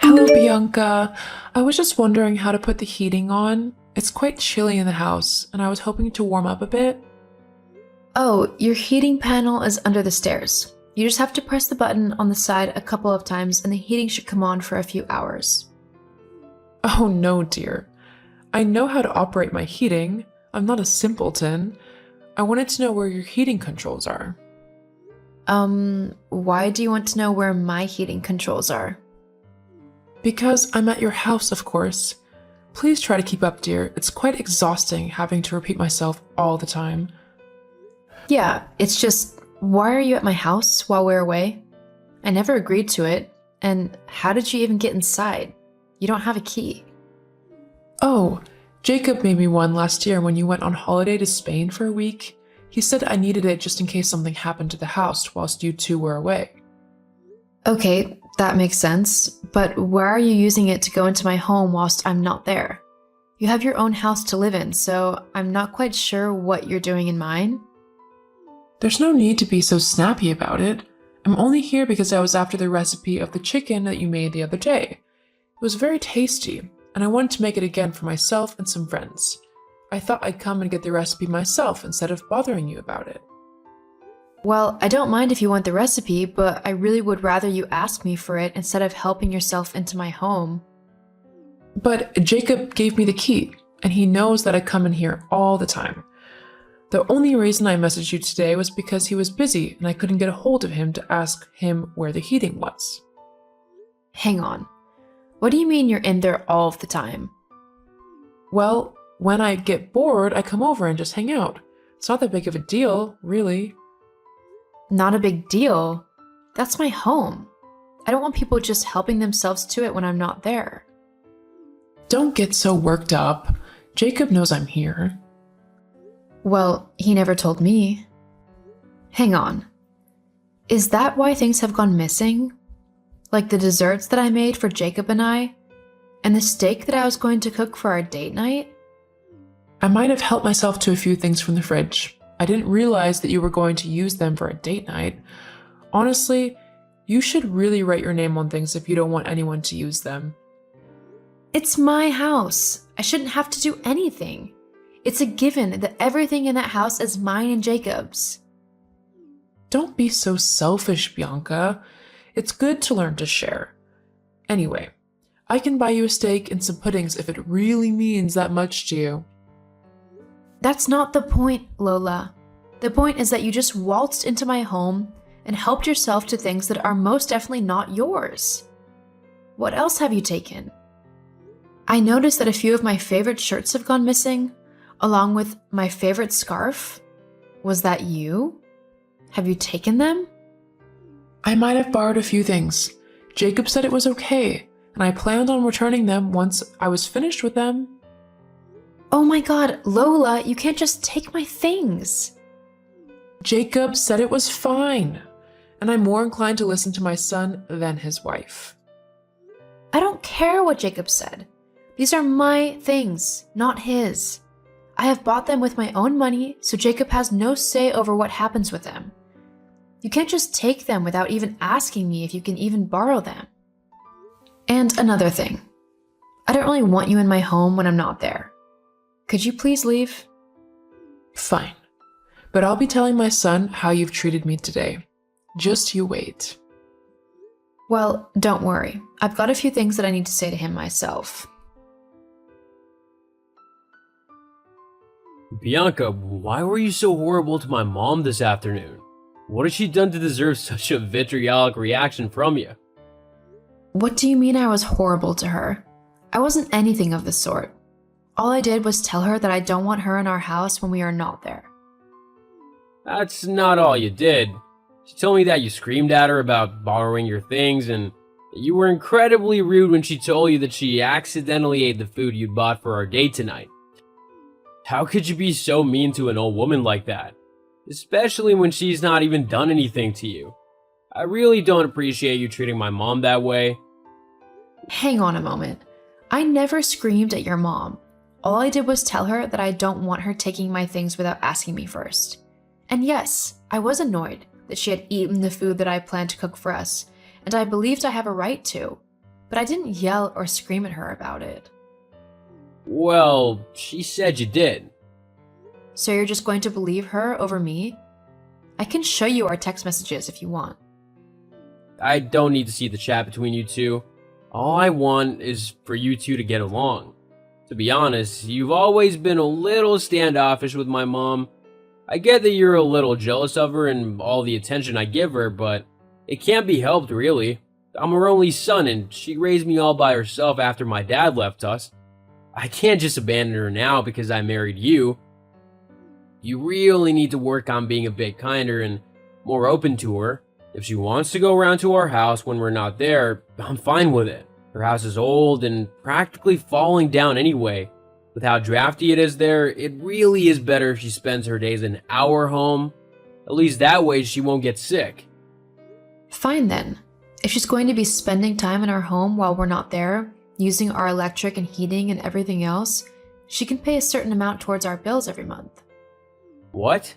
Hello, Bianca. I was just wondering how to put the heating on. It's quite chilly in the house, and I was hoping to warm up a bit. Oh, your heating panel is under the stairs. You just have to press the button on the side a couple of times and the heating should come on for a few hours. Oh no, dear. I know how to operate my heating. I'm not a simpleton. I wanted to know where your heating controls are. Why do you want to know where my heating controls are? Because I'm at your house, of course. Please try to keep up, dear. It's quite exhausting having to repeat myself all the time. Yeah, it's just, why are you at my house while we're away? I never agreed to it, and how did you even get inside? You don't have a key. Oh, Jacob made me one last year when you went on holiday to Spain for a week. He said I needed it just in case something happened to the house whilst you two were away. Okay, that makes sense, but why are you using it to go into my home whilst I'm not there? You have your own house to live in, so I'm not quite sure what you're doing in mine. There's no need to be so snappy about it. I'm only here because I was after the recipe of the chicken that you made the other day. It was very tasty, and I wanted to make it again for myself and some friends. I thought I'd come and get the recipe myself instead of bothering you about it. Well, I don't mind if you want the recipe, but I really would rather you ask me for it instead of helping yourself into my home. But Jacob gave me the key, and he knows that I come in here all the time. The only reason I messaged you today was because he was busy and I couldn't get a hold of him to ask him where the heating was. Hang on. What do you mean you're in there all of the time? Well, when I get bored, I come over and just hang out. It's not that big of a deal, really. Not a big deal. That's my home. I don't want people just helping themselves to it when I'm not there. Don't get so worked up. Jacob knows I'm here. Well, he never told me. Hang on. Is that why things have gone missing? Like the desserts that I made for Jacob and I? And the steak that I was going to cook for our date night? I might have helped myself to a few things from the fridge. I didn't realize that you were going to use them for a date night. Honestly, you should really write your name on things if you don't want anyone to use them. It's my house. I shouldn't have to do anything. It's a given that everything in that house is mine and Jacob's. Don't be so selfish, Bianca. It's good to learn to share. Anyway, I can buy you a steak and some puddings if it really means that much to you. That's not the point, Lola. The point is that you just waltzed into my home and helped yourself to things that are most definitely not yours. What else have you taken? I noticed that a few of my favorite shirts have gone missing, along with my favorite scarf. Was that you? Have you taken them? I might have borrowed a few things. Jacob said it was okay, and I planned on returning them once I was finished with them. Oh my god, Lola, you can't just take my things. Jacob said it was fine, and I'm more inclined to listen to my son than his wife. I don't care what Jacob said. These are my things, not his. I have bought them with my own money, so Jacob has no say over what happens with them. You can't just take them without even asking me if you can even borrow them. And another thing. I don't really want you in my home when I'm not there. Could you please leave? Fine, but I'll be telling my son how you've treated me today. Just you wait. Well, don't worry. I've got a few things that I need to say to him myself. Bianca, why were you so horrible to my mom this afternoon? What has she done to deserve such a vitriolic reaction from you? What do you mean I was horrible to her? I wasn't anything of the sort. All I did was tell her that I don't want her in our house when we are not there. That's not all you did. She told me that you screamed at her about borrowing your things and that you were incredibly rude when she told you that she accidentally ate the food you'd bought for our date tonight. How could you be so mean to an old woman like that? Especially when she's not even done anything to you. I really don't appreciate you treating my mom that way. Hang on a moment. I never screamed at your mom. All I did was tell her that I don't want her taking my things without asking me first. And yes, I was annoyed that she had eaten the food that I planned to cook for us, and I believed I have a right to. but I didn't yell or scream at her about it. Well, she said you did. So you're just going to believe her over me? I can show you our text messages if you want. I don't need to see the chat between you two. All I want is for you two to get along. To be honest, you've always been a little standoffish with my mom. I get that you're a little jealous of her and all the attention I give her, but it can't be helped, really. I'm her only son, and she raised me all by herself after my dad left us. I can't just abandon her now because I married you. You really need to work on being a bit kinder and more open to her. If she wants to go around to our house when we're not there, I'm fine with it. Her house is old and practically falling down anyway. With how drafty it is there, it really is better if she spends her days in our home. At least that way she won't get sick. Fine then. If she's going to be spending time in our home while we're not there, using our electric and heating and everything else, she can pay a certain amount towards our bills every month. What?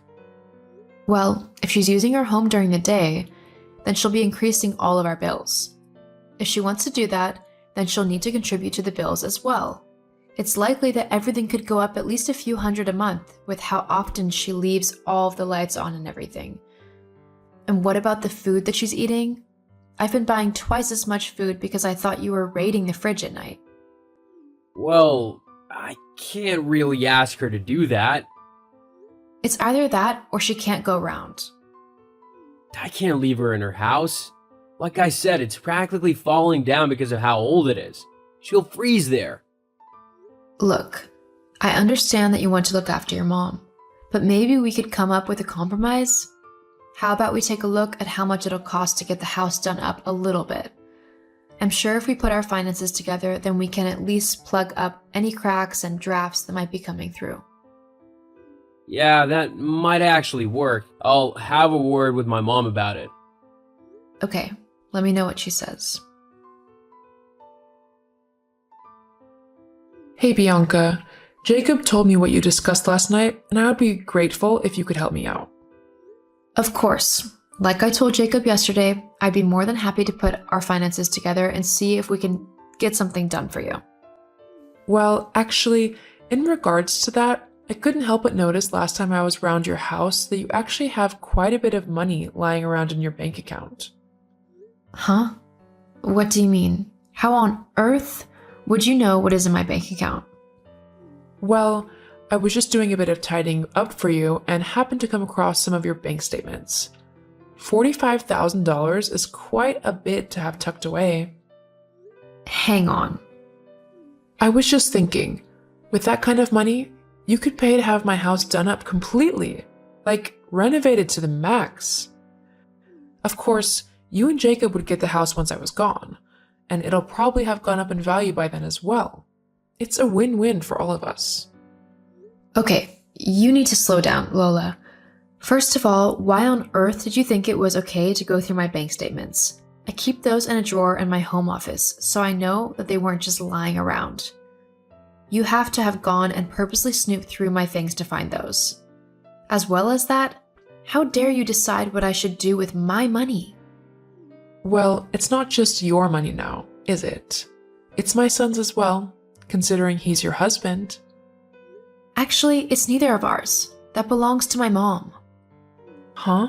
Well, if she's using our home during the day, then she'll be increasing all of our bills. If she wants to do that, then she'll need to contribute to the bills as well. It's likely that everything could go up at least a few hundred a month with how often she leaves all of the lights on and everything. And what about the food that she's eating? I've been buying twice as much food because I thought you were raiding the fridge at night. Well, I can't really ask her to do that. It's either that or she can't go round. I can't leave her in her house. Like I said, it's practically falling down because of how old it is. She'll freeze there. Look, I understand that you want to look after your mom, but maybe we could come up with a compromise? How about we take a look at how much it'll cost to get the house done up a little bit? I'm sure if we put our finances together, then we can at least plug up any cracks and drafts that might be coming through. Yeah, that might actually work. I'll have a word with my mom about it. Okay, let me know what she says. Hey Bianca, Jacob told me what you discussed last night, and I would be grateful if you could help me out. Of course. Like I told Jacob yesterday, I'd be more than happy to put our finances together and see if we can get something done for you. Well, actually, in regards to that, I couldn't help but notice last time I was around your house that you actually have quite a bit of money lying around in your bank account. Huh? What do you mean? How on earth would you know what is in my bank account? Well, I was just doing a bit of tidying up for you and happened to come across some of your bank statements. $45,000 is quite a bit to have tucked away. Hang on. I was just thinking, with that kind of money, you could pay to have my house done up completely, like renovated to the max. Of course, you and Jacob would get the house once I was gone, and it'll probably have gone up in value by then as well. It's a win-win for all of us. Okay, you need to slow down, Lola. First of all, why on earth did you think it was okay to go through my bank statements? I keep those in a drawer in my home office, so I know that they weren't just lying around. You have to have gone and purposely snooped through my things to find those. As well as that, how dare you decide what I should do with my money? Well, it's not just your money now, is it? It's my son's as well, considering he's your husband. Actually, it's neither of ours. That belongs to my mom. Huh?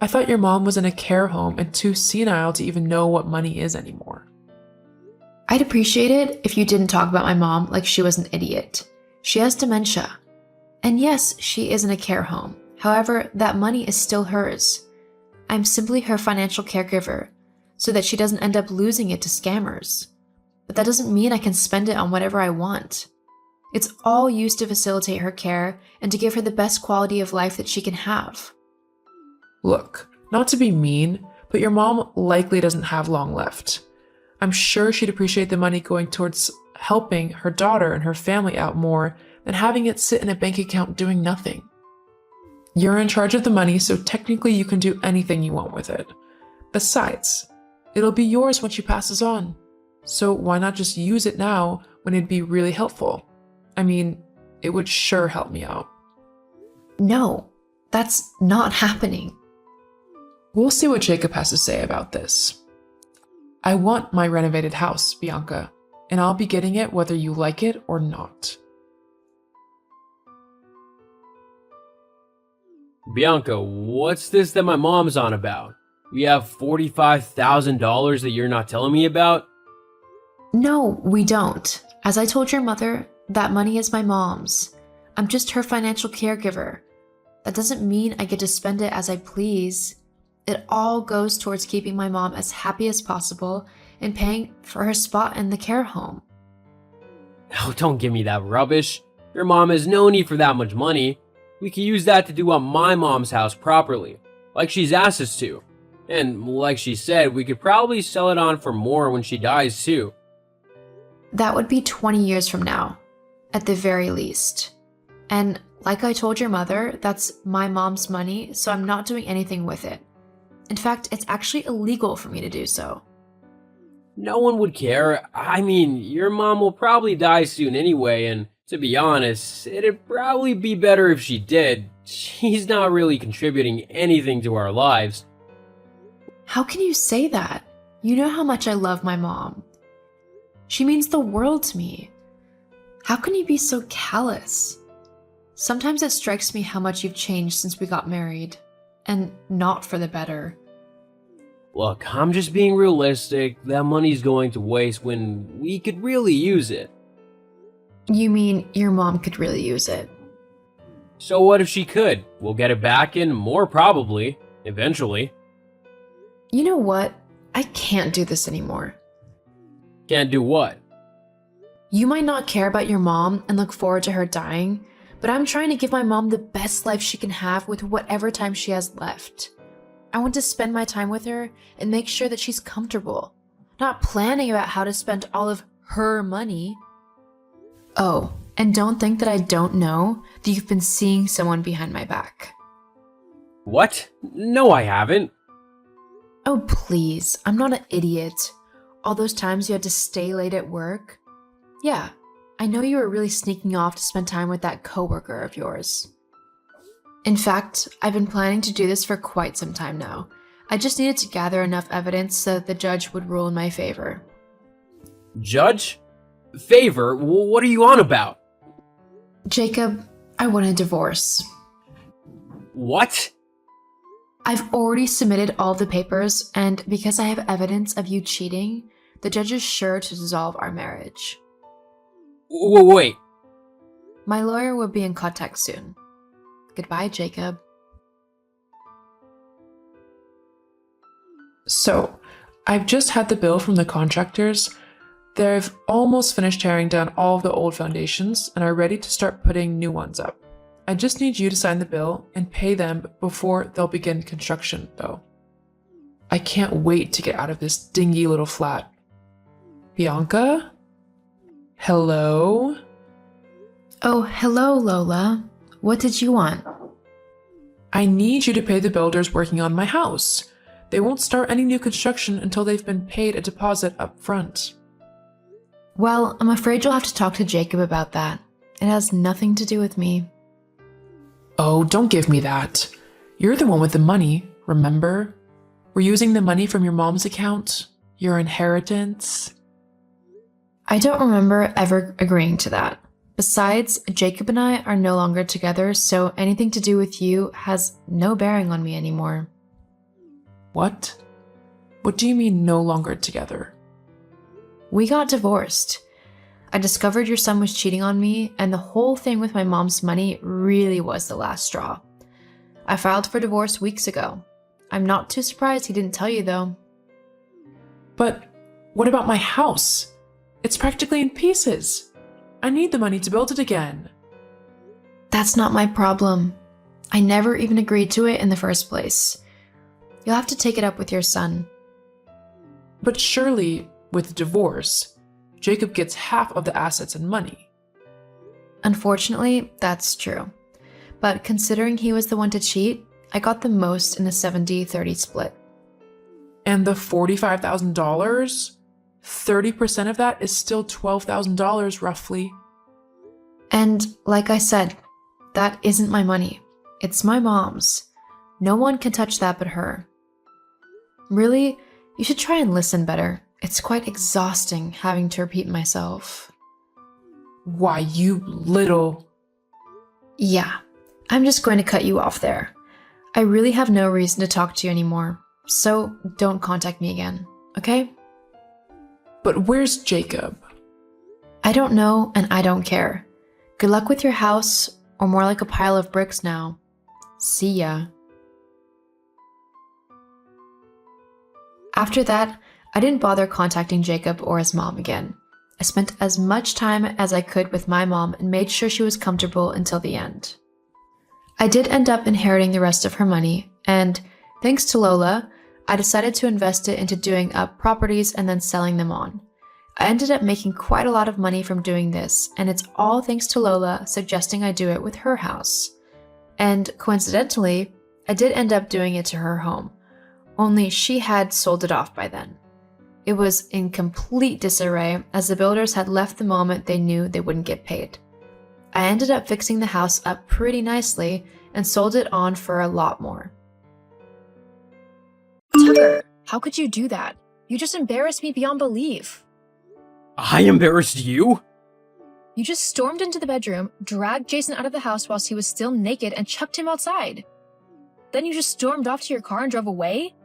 I thought your mom was in a care home and too senile to even know what money is anymore. I'd appreciate it if you didn't talk about my mom like she was an idiot. She has dementia. And yes, she is in a care home. However, that money is still hers. I'm simply her financial caregiver, so that she doesn't end up losing it to scammers. But that doesn't mean I can spend it on whatever I want. It's all used to facilitate her care and to give her the best quality of life that she can have. Look, not to be mean, but your mom likely doesn't have long left. I'm sure she'd appreciate the money going towards helping her daughter and her family out more than having it sit in a bank account doing nothing. You're in charge of the money, so technically you can do anything you want with it. Besides, it'll be yours when she passes on. So why not just use it now when it'd be really helpful? I mean, it would sure help me out. No, that's not happening. We'll see what Jacob has to say about this. I want my renovated house, Bianca, and I'll be getting it whether you like it or not. Bianca, what's this that my mom's on about? We have $45,000 that you're not telling me about? No, we don't. As I told your mother, that money is my mom's. I'm just her financial caregiver. That doesn't mean I get to spend it as I please. It all goes towards keeping my mom as happy as possible and paying for her spot in the care home. Oh, don't give me that rubbish. Your mom has no need for that much money. We can use that to do up my mom's house properly, like she's asked us to. And like she said, we could probably sell it on for more when she dies too. That would be 20 years from now, at the very least. And like I told your mother, that's my mom's money, so I'm not doing anything with it. In fact, it's actually illegal for me to do so. No one would care. I mean, your mom will probably die soon anyway, and to be honest, it'd probably be better if she did. She's not really contributing anything to our lives. How can you say that? You know how much I love my mom. She means the world to me. How can you be so callous? Sometimes it strikes me how much you've changed since we got married, and not for the better. Look, I'm just being realistic. That money's going to waste when we could really use it. You mean your mom could really use it? So what if she could? We'll get it back and more probably, eventually. You know what? I can't do this anymore. Can't do what? You might not care about your mom and look forward to her dying, but I'm trying to give my mom the best life she can have with whatever time she has left. I want to spend my time with her and make sure that she's comfortable, not planning about how to spend all of her money. Oh, and don't think that I don't know that you've been seeing someone behind my back. What? No, I haven't. Oh, please, I'm not an idiot. All those times you had to stay late at work. Yeah, I know you were really sneaking off to spend time with that coworker of yours. In fact, I've been planning to do this for quite some time now. I just needed to gather enough evidence so that the judge would rule in my favor. Judge? Favor? What are you on about? Jacob, I want a divorce. What? I've already submitted all the papers, and because I have evidence of you cheating, the judge is sure to dissolve our marriage. Wait. My lawyer will be in contact soon. Goodbye, Jacob. So, I've just had the bill from the contractors. They've almost finished tearing down all of the old foundations and are ready to start putting new ones up. I just need you to sign the bill and pay them before they'll begin construction, though. I can't wait to get out of this dingy little flat. Bianca? Hello? Oh, hello, Lola. What did you want? I need you to pay the builders working on my house. They won't start any new construction until they've been paid a deposit up front. Well, I'm afraid you'll have to talk to Jacob about that. It has nothing to do with me. Oh, don't give me that. You're the one with the money, remember? We're using the money from your mom's account, your inheritance. I don't remember ever agreeing to that. Besides, Jacob and I are no longer together, so anything to do with you has no bearing on me anymore. What? What do you mean no longer together? We got divorced. I discovered your son was cheating on me, and the whole thing with my mom's money really was the last straw. I filed for divorce weeks ago. I'm not too surprised he didn't tell you, though. But what about my house? It's practically in pieces. I need the money to build it again. That's not my problem. I never even agreed to it in the first place. You'll have to take it up with your son. But surely, with divorce, Jacob gets half of the assets and money. Unfortunately, that's true. But considering he was the one to cheat, I got the most in a 70-30 split. And the $45,000? 30% of that is still $12,000 roughly. And like I said, that isn't my money. It's my mom's. No one can touch that but her. Really, you should try and listen better. It's quite exhausting having to repeat myself. Why, you little... Yeah, I'm just going to cut you off there. I really have no reason to talk to you anymore, so don't contact me again, okay? But where's Jacob? I don't know and I don't care. Good luck with your house, or more like a pile of bricks now. See ya. After that, I didn't bother contacting Jacob or his mom again. I spent as much time as I could with my mom and made sure she was comfortable until the end. I did end up inheriting the rest of her money, and thanks to Lola, I decided to invest it into doing up properties and then selling them on. I ended up making quite a lot of money from doing this, and it's all thanks to Lola suggesting I do it with her house. And coincidentally, I did end up doing it to her home, only she had sold it off by then. It was in complete disarray as the builders had left the moment they knew they wouldn't get paid. I ended up fixing the house up pretty nicely and sold it on for a lot more. Tucker, how could you do that? You just embarrassed me beyond belief. I embarrassed you? You just stormed into the bedroom, dragged Jason out of the house whilst he was still naked, and chucked him outside. Then you just stormed off to your car and drove away?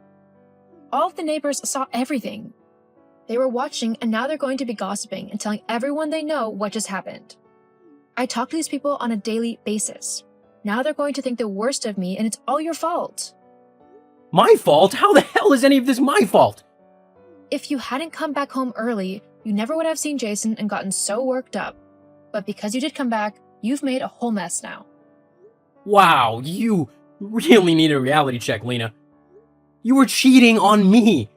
All of the neighbors saw everything. They were watching, and now they're going to be gossiping and telling everyone they know what just happened. I talk to these people on a daily basis. Now they're going to think the worst of me, and it's all your fault. My fault? How the hell is any of this my fault? If you hadn't come back home early, you never would have seen Jason and gotten so worked up. But because you did come back, you've made a whole mess now. Wow, you really need a reality check, Lena. You were cheating on me.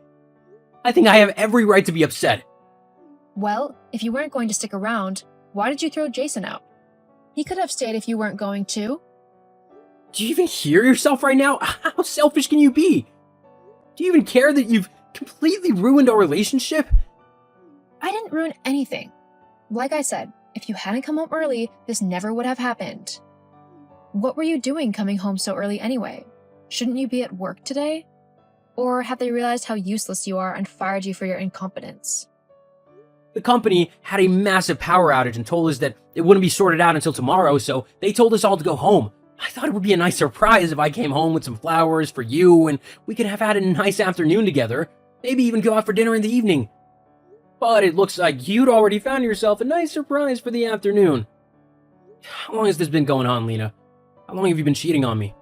I think I have every right to be upset. Well, if you weren't going to stick around, why did you throw Jason out? He could have stayed if you weren't going to. Do you even hear yourself right now? How selfish can you be? Do you even care that you've completely ruined our relationship? I didn't ruin anything. Like I said, if you hadn't come home early, this never would have happened. What were you doing coming home so early anyway? Shouldn't you be at work today? Or have they realized how useless you are and fired you for your incompetence? The company had a massive power outage and told us that it wouldn't be sorted out until tomorrow, so they told us all to go home. I thought it would be a nice surprise if I came home with some flowers for you and we could have had a nice afternoon together, maybe even go out for dinner in the evening. But it looks like you'd already found yourself a nice surprise for the afternoon. How long has this been going on, Lena? How long have you been cheating on me?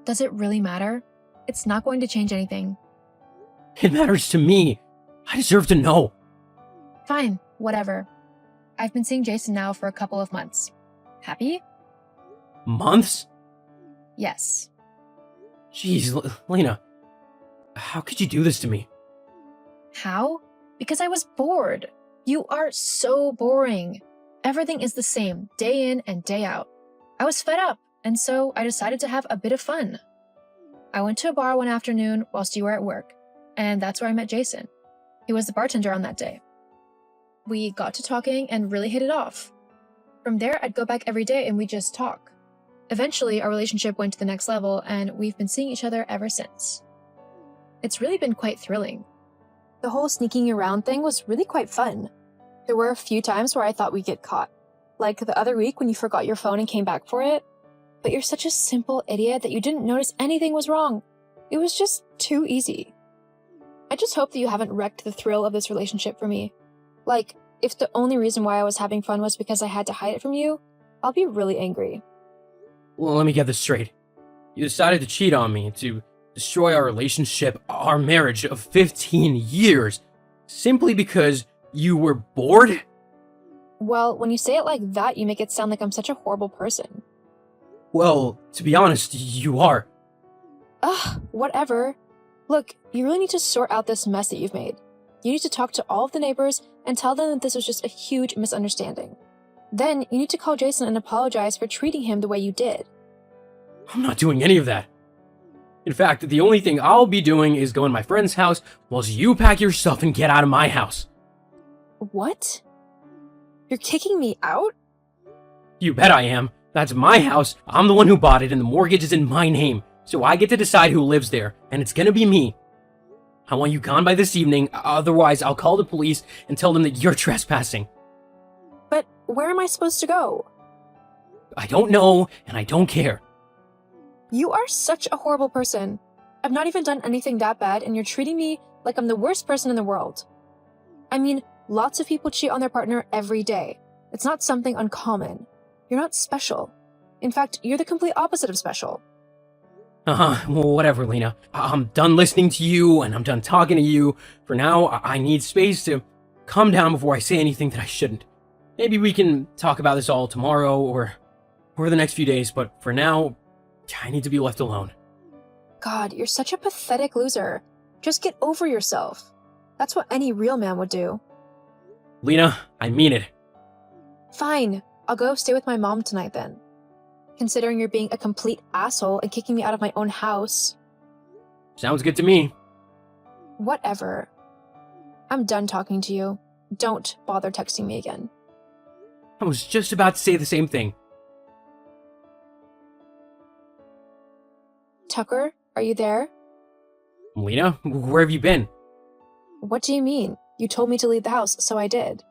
Does it really matter? It's not going to change anything. It matters to me. I deserve to know. Fine, whatever. I've been seeing Jason now for a couple of months. Happy? Months? Yes. Jeez, Lena. How could you do this to me? How? Because I was bored. You are so boring. Everything is the same, day in and day out. I was fed up, and so I decided to have a bit of fun. I went to a bar one afternoon whilst you were at work, and that's where I met Jason. He was the bartender on that day. We got to talking and really hit it off. From there, I'd go back every day and we'd just talk. Eventually, our relationship went to the next level, and we've been seeing each other ever since. It's really been quite thrilling. The whole sneaking around thing was really quite fun. There were a few times where I thought we'd get caught. Like the other week when you forgot your phone and came back for it. But you're such a simple idiot that you didn't notice anything was wrong. It was just too easy. I just hope that you haven't wrecked the thrill of this relationship for me. Like, if the only reason why I was having fun was because I had to hide it from you, I'll be really angry. Well, let me get this straight. You decided to cheat on me, to destroy our relationship, our marriage of 15 years, simply because you were bored? Well, when you say it like that, you make it sound like I'm such a horrible person. Well, to be honest, you are. Ugh, whatever. Look, you really need to sort out this mess that you've made. You need to talk to all of the neighbors and tell them that this was just a huge misunderstanding. Then you need to call Jason and apologize for treating him the way you did. I'm not doing any of that. In fact, the only thing I'll be doing is go in my friend's house whilst you pack your stuff and get out of my house. What? You're kicking me out? You bet I am. That's my house. I'm the one who bought it and the mortgage is in my name. So I get to decide who lives there, and it's gonna be me. I want you gone by this evening, otherwise I'll call the police and tell them that you're trespassing. But where am I supposed to go? I don't know, and I don't care. You are such a horrible person. I've not even done anything that bad, and you're treating me like I'm the worst person in the world. I mean, lots of people cheat on their partner every day. It's not something uncommon. You're not special. In fact, you're the complete opposite of special. Well, whatever, Lena. I'm done listening to you, and I'm done talking to you. For now, I need space to calm down before I say anything that I shouldn't. Maybe we can talk about this all tomorrow, or the next few days, but for now, I need to be left alone. God, you're such a pathetic loser. Just get over yourself. That's what any real man would do. Lena, I mean it. Fine, I'll go stay with my mom tonight then. Considering you're being a complete asshole and kicking me out of my own house. Sounds good to me. Whatever. I'm done talking to you. Don't bother texting me again. I was just about to say the same thing. Tucker, are you there? Lena, where have you been? What do you mean? You told me to leave the house, so I did.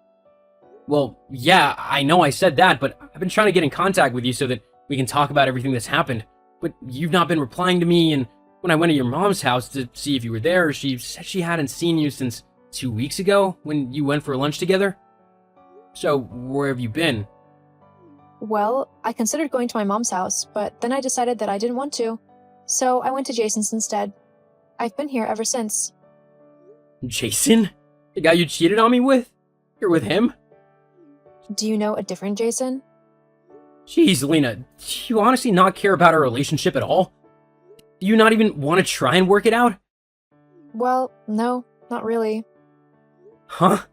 Well, yeah, I know I said that, but I've been trying to get in contact with you so that we can talk about everything that's happened. But you've not been replying to me, and when I went to your mom's house to see if you were there, she said she hadn't seen you since 2 weeks ago when you went for lunch together. So, where have you been? Well, I considered going to my mom's house, but then I decided that I didn't want to. So I went to Jason's instead. I've been here ever since. Jason? The guy you cheated on me with? You're with him? Do you know a different Jason? Jeez, Lena, do you honestly not care about our relationship at all? Do you not even want to try and work it out? Well, no, not really. Huh?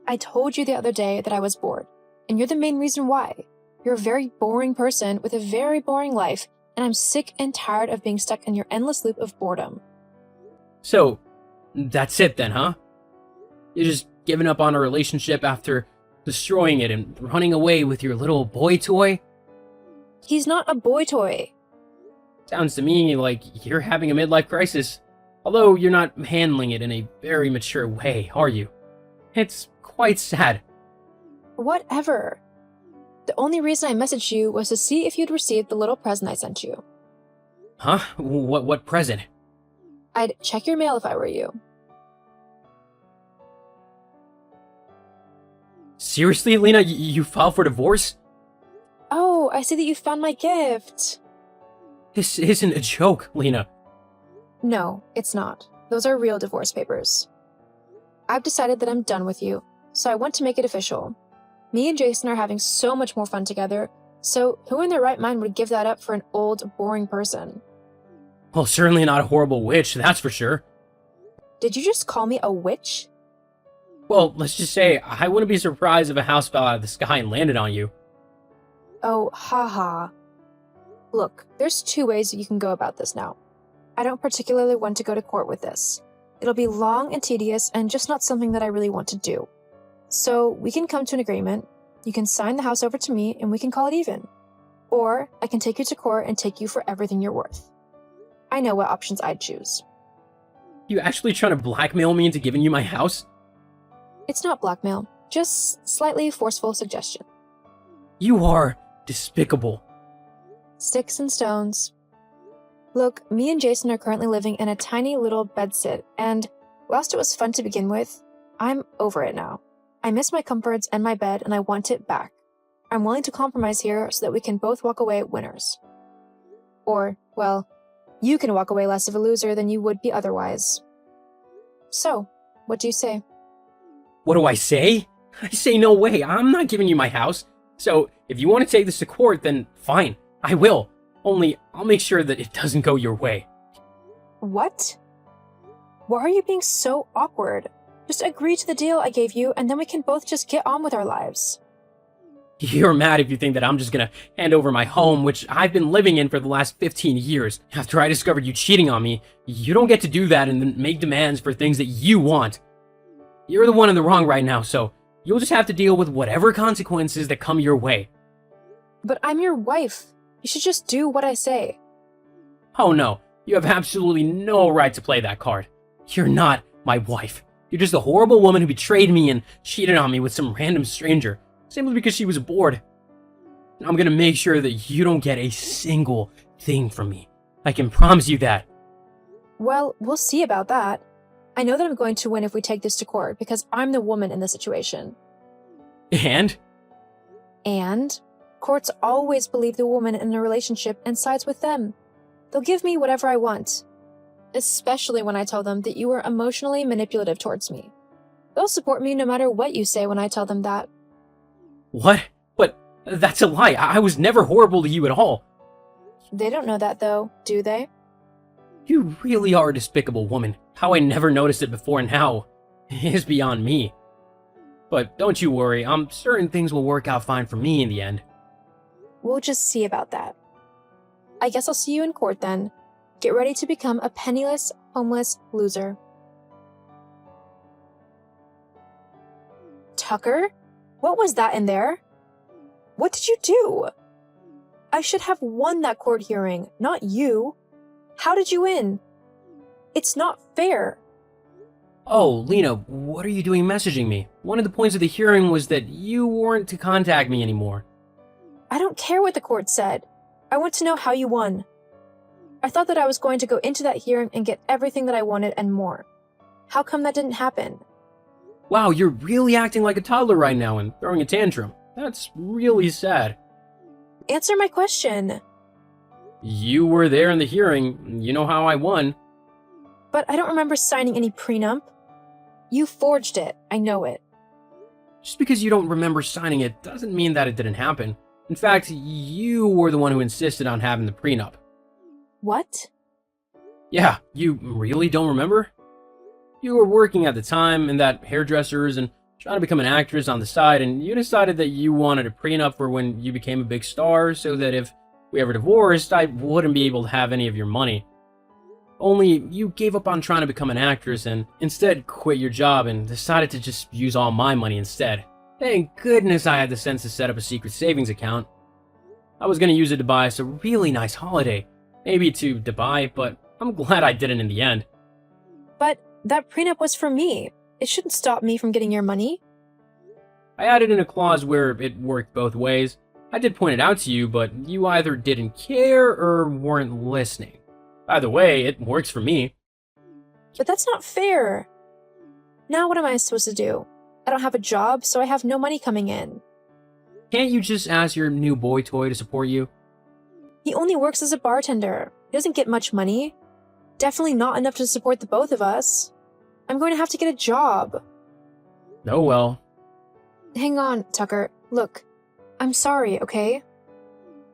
I told you the other day that I was bored, and you're the main reason why. You're a very boring person with a very boring life, and I'm sick and tired of being stuck in your endless loop of boredom. So, that's it then, huh? You're just giving up on a relationship after destroying it and running away with your little boy toy? He's not a boy toy. Sounds to me like you're having a midlife crisis. Although you're not handling it in a very mature way, are you? It's quite sad. Whatever. The only reason I messaged you was to see if you'd received the little present I sent you. Huh? What present? I'd check your mail if I were you. Seriously, Lena? You filed for divorce? Oh, I see that you found my gift. This isn't a joke, Lena. No, it's not. Those are real divorce papers. I've decided that I'm done with you, so I want to make it official. Me and Jason are having so much more fun together, so who in their right mind would give that up for an old, boring person? Well, certainly not a horrible witch, that's for sure. Did you just call me a witch? Well, let's just say I wouldn't be surprised if a house fell out of the sky and landed on you. Oh, haha. Look, there's 2 ways you can go about this now. I don't particularly want to go to court with this. It'll be long and tedious and just not something that I really want to do. So we can come to an agreement, you can sign the house over to me, and we can call it even. Or I can take you to court and take you for everything you're worth. I know what options I'd choose. You actually trying to blackmail me into giving you my house? It's not blackmail, just slightly forceful suggestion. You are despicable. Sticks and stones. Look, me and Jason are currently living in a tiny little bedsit, and whilst it was fun to begin with, I'm over it now. I miss my comforts and my bed, and I want it back. I'm willing to compromise here so that we can both walk away winners. Or, well, you can walk away less of a loser than you would be otherwise. So, what do you say? What do I say? I say no way, I'm not giving you my house. So, if you want to take this to court, then fine, I will. Only, I'll make sure that it doesn't go your way. What? Why are you being so awkward? Just agree to the deal I gave you, and then we can both just get on with our lives. You're mad if you think that I'm just gonna hand over my home, which I've been living in for the last 15 years. After I discovered you cheating on me, you don't get to do that and then make demands for things that you want. You're the one in the wrong right now, so you'll just have to deal with whatever consequences that come your way. But I'm your wife. You should just do what I say. Oh no, you have absolutely no right to play that card. You're not my wife. You're just a horrible woman who betrayed me and cheated on me with some random stranger, simply because she was bored. And I'm gonna make sure that you don't get a single thing from me. I can promise you that. Well, we'll see about that. I know that I'm going to win if we take this to court because I'm the woman in the situation. And? And courts always believe the woman in a relationship and sides with them. They'll give me whatever I want. Especially when I tell them that you were emotionally manipulative towards me. They'll support me no matter what you say when I tell them that. What? But that's a lie. I was never horrible to you at all. They don't know that though, do they? You really are a despicable woman. How I never noticed it before now is beyond me. But don't you worry, I'm certain things will work out fine for me in the end. We'll just see about that. I guess I'll see you in court then. Get ready to become a penniless, homeless loser. Tucker? What was that in there? What did you do? I should have won that court hearing, not you. How did you win? It's not fair. Oh, Lena, what are you doing messaging me? One of the points of the hearing was that you weren't to contact me anymore. I don't care what the court said. I want to know how you won. I thought that I was going to go into that hearing and get everything that I wanted and more. How come that didn't happen? Wow, you're really acting like a toddler right now and throwing a tantrum. That's really sad. Answer my question. You were there in the hearing. You know how I won. But I don't remember signing any prenup. You forged it. I know it. Just because you don't remember signing it doesn't mean that it didn't happen. In fact, you were the one who insisted on having the prenup. What? Yeah, you really don't remember? You were working at the time in that hairdresser's and trying to become an actress on the side, and you decided that you wanted a prenup for when you became a big star so that if we ever divorced, I wouldn't be able to have any of your money. Only you gave up on trying to become an actress and instead quit your job and decided to just use all my money instead. Thank goodness I had the sense to set up a secret savings account. I was going to use it to buy us a really nice holiday. Maybe to Dubai, but I'm glad I didn't in the end. But that prenup was for me. It shouldn't stop me from getting your money. I added in a clause where it worked both ways. I did point it out to you, but you either didn't care or weren't listening. Either way, it works for me. But that's not fair. Now what am I supposed to do? I don't have a job, so I have no money coming in. Can't you just ask your new boy toy to support you? He only works as a bartender. He doesn't get much money. Definitely not enough to support the both of us. I'm going to have to get a job. Oh well. Hang on, Tucker. Look, I'm sorry, okay?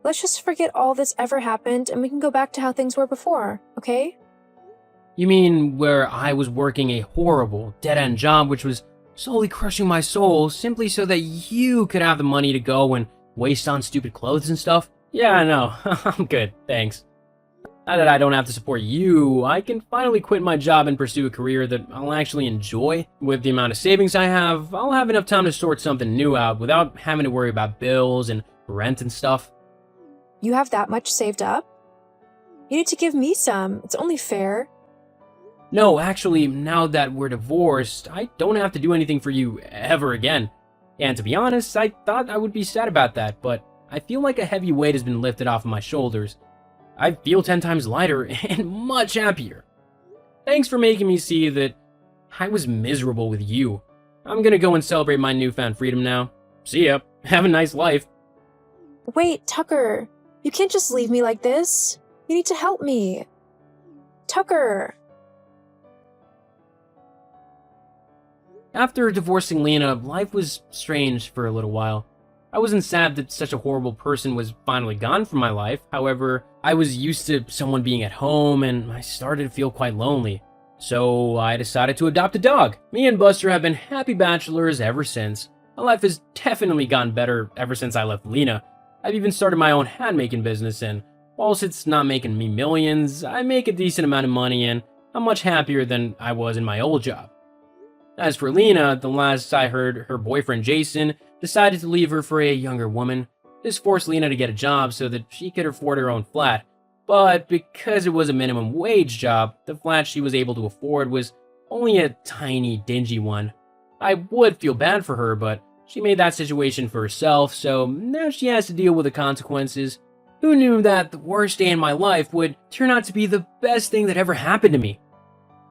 Let's just forget all this ever happened and we can go back to how things were before, okay? You mean where I was working a horrible, dead-end job which was slowly crushing my soul simply so that you could have the money to go and waste on stupid clothes and stuff? Yeah, I know. I'm good, thanks. Now that I don't have to support you, I can finally quit my job and pursue a career that I'll actually enjoy. With the amount of savings I have, I'll have enough time to sort something new out without having to worry about bills and rent and stuff. You have that much saved up? You need to give me some. It's only fair. No, actually, now that we're divorced, I don't have to do anything for you ever again. And to be honest, I thought I would be sad about that, but I feel like a heavy weight has been lifted off of my shoulders. I feel 10 times lighter and much happier. Thanks for making me see that I was miserable with you. I'm gonna go and celebrate my newfound freedom now. See ya. Have a nice life. Wait, Tucker. You can't just leave me like this. You need to help me. Tucker. After divorcing Lena, life was strange for a little while. I wasn't sad that such a horrible person was finally gone from my life. However, I was used to someone being at home and I started to feel quite lonely. So I decided to adopt a dog. Me and Buster have been happy bachelors ever since. My life has definitely gotten better ever since I left Lena. I've even started my own hat-making business, and whilst it's not making me millions, I make a decent amount of money and I'm much happier than I was in my old job. As for Lena, the last I heard, her boyfriend Jason decided to leave her for a younger woman. This forced Lena to get a job so that she could afford her own flat. But because it was a minimum wage job, the flat she was able to afford was only a tiny, dingy one. I would feel bad for her, but she made that situation for herself, so now she has to deal with the consequences. Who knew that the worst day in my life would turn out to be the best thing that ever happened to me?